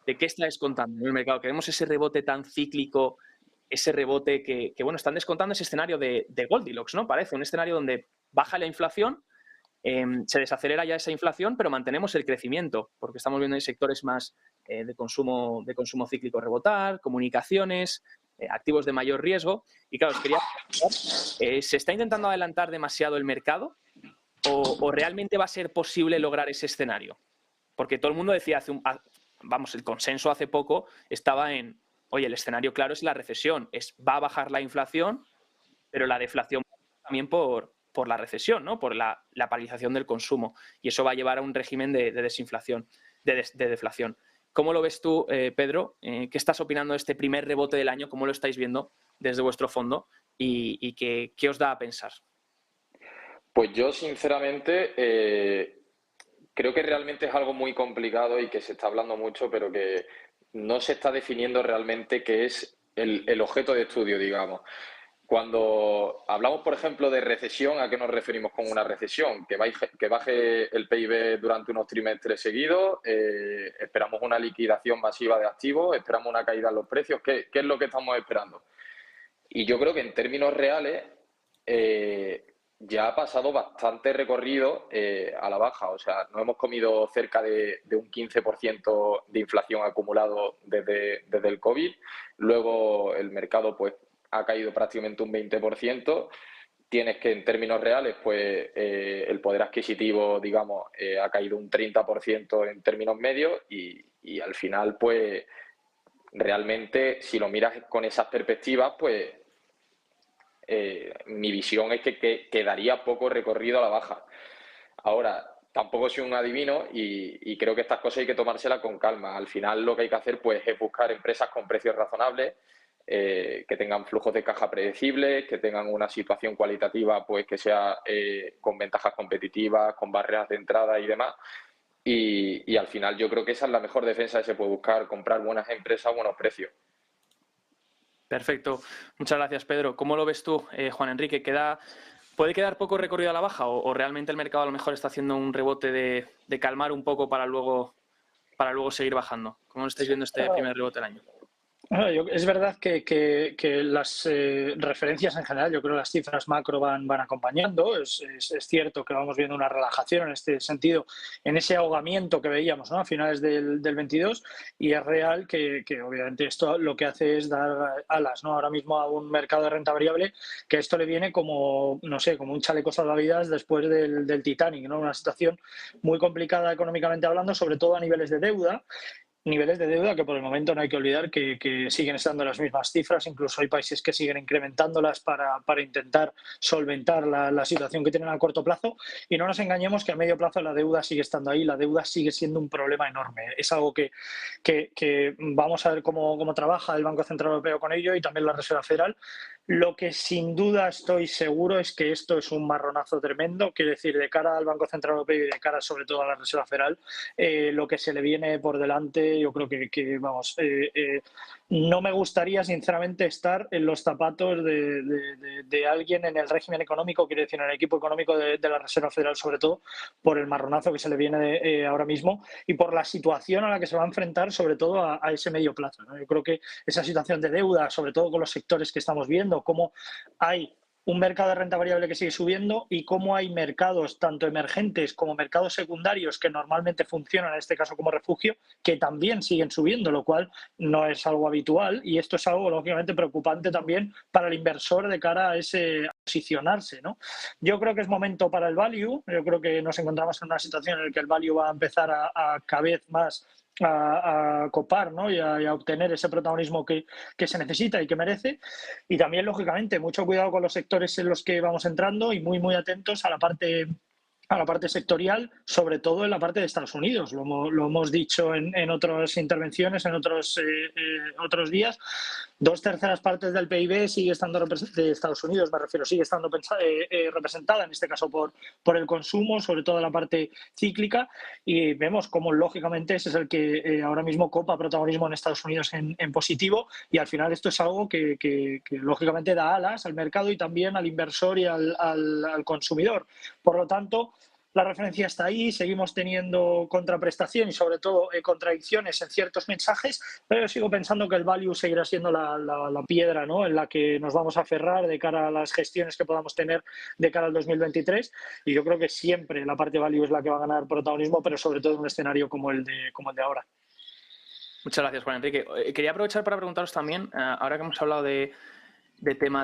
de qué está descontando en el mercado, que vemos ese rebote tan cíclico, ese rebote que bueno, están descontando ese escenario de Goldilocks, ¿no? Parece un escenario donde baja la inflación, se desacelera ya esa inflación, pero mantenemos el crecimiento, porque estamos viendo en sectores más de consumo cíclico rebotar, comunicaciones, activos de mayor riesgo. Y claro, os quería preguntar, ¿se está intentando adelantar demasiado el mercado o realmente va a ser posible lograr ese escenario? Porque todo el mundo decía vamos, el consenso hace poco estaba en, oye, el escenario claro es la recesión, va a bajar la inflación, pero la deflación también por la recesión, ¿no? Por la paralización del consumo. Y eso va a llevar a un régimen de desinflación, de deflación. ¿Cómo lo ves tú, Pedro? ¿Qué estás opinando de este primer rebote del año? ¿Cómo lo estáis viendo desde vuestro fondo? ¿Y qué os da a pensar? Pues yo, sinceramente, creo que realmente es algo muy complicado y que se está hablando mucho, pero que no se está definiendo realmente qué es el objeto de estudio, digamos. Cuando hablamos, por ejemplo, de recesión, ¿a qué nos referimos con una recesión? Que baje el PIB durante unos trimestres seguidos, esperamos una liquidación masiva de activos, esperamos una caída en los precios. ¿Qué es lo que estamos esperando? Y yo creo que en términos reales ya ha pasado bastante recorrido a la baja. O sea, no hemos comido cerca de un 15% de inflación acumulado desde el COVID. Luego el mercado pues ha caído prácticamente un 20%. Tienes que en términos reales, pues el poder adquisitivo, digamos, ha caído un 30% en términos medios y al final, pues realmente, si lo miras con esas perspectivas, pues mi visión es que quedaría poco recorrido a la baja. Ahora, tampoco soy un adivino y creo que estas cosas hay que tomárselas con calma. Al final lo que hay que hacer pues, es buscar empresas con precios razonables, que tengan flujos de caja predecibles, que tengan una situación cualitativa pues, que sea con ventajas competitivas, con barreras de entrada y demás. Y al final yo creo que esa es la mejor defensa que se puede buscar, comprar buenas empresas a buenos precios. Perfecto. Muchas gracias, Pedro. ¿Cómo lo ves tú, Juan Enrique? ¿Puede quedar poco recorrido a la baja o realmente el mercado a lo mejor está haciendo un rebote de calmar un poco para luego seguir bajando? ¿Cómo lo estáis viendo este primer rebote del año? Es verdad que las referencias en general, yo creo que las cifras macro van acompañando. Es cierto que vamos viendo una relajación en este sentido, en ese ahogamiento que veíamos, ¿no?, a finales del 22, y es real que obviamente esto lo que hace es dar alas, ¿no?, ahora mismo a un mercado de renta variable, que esto le viene como, no sé, como un chaleco salvavidas después del Titanic, ¿no? Una situación muy complicada económicamente hablando, sobre todo a niveles de deuda que por el momento no hay que olvidar que siguen estando las mismas cifras, incluso hay países que siguen incrementándolas para intentar solventar la situación que tienen a corto plazo, y no nos engañemos que a medio plazo la deuda sigue estando ahí, la deuda sigue siendo un problema enorme. Es algo que vamos a ver cómo trabaja el Banco Central Europeo con ello y también la Reserva Federal. Lo que sin duda estoy seguro es que esto es un marronazo tremendo, quiero decir, de cara al Banco Central Europeo y de cara sobre todo a la Reserva Federal, lo que se le viene por delante, yo creo que vamos, no me gustaría sinceramente estar en los zapatos de alguien en el régimen económico, quiero decir, en el equipo económico de la Reserva Federal, sobre todo por el marronazo que se le viene ahora mismo y por la situación a la que se va a enfrentar, sobre todo a ese medio plazo, ¿no? Yo creo que esa situación de deuda, sobre todo con los sectores que estamos viendo, cómo hay un mercado de renta variable que sigue subiendo y cómo hay mercados tanto emergentes como mercados secundarios que normalmente funcionan, en este caso como refugio, que también siguen subiendo, lo cual no es algo habitual, y esto es algo lógicamente preocupante también para el inversor de cara a ese posicionarse, ¿no? Yo creo que es momento para el value, yo creo que nos encontramos en una situación en la que el value va a empezar a cada vez más a copar, ¿no?, y a obtener ese protagonismo que se necesita y que merece. Y también, lógicamente, mucho cuidado con los sectores en los que vamos entrando y muy atentos a la parte sectorial, sobre todo en la parte de Estados Unidos. Lo hemos dicho en otras intervenciones, en otros días. 2/3 partes del PIB sigue estando de Estados Unidos, me refiero, sigue estando representada, en este caso por el consumo, sobre todo la parte cíclica, y vemos cómo lógicamente ese es el que ahora mismo copa protagonismo en Estados Unidos en positivo, y al final esto es algo que lógicamente da alas al mercado y también al inversor y al consumidor. Por lo tanto, la referencia está ahí, seguimos teniendo contraprestación y sobre todo contradicciones en ciertos mensajes, pero yo sigo pensando que el value seguirá siendo la piedra, ¿no?, en la que nos vamos a aferrar de cara a las gestiones que podamos tener de cara al 2023, y yo creo que siempre la parte value es la que va a ganar protagonismo, pero sobre todo en un escenario como el de ahora. Muchas gracias, Juan Enrique. Quería aprovechar para preguntaros también, ahora que hemos hablado de tema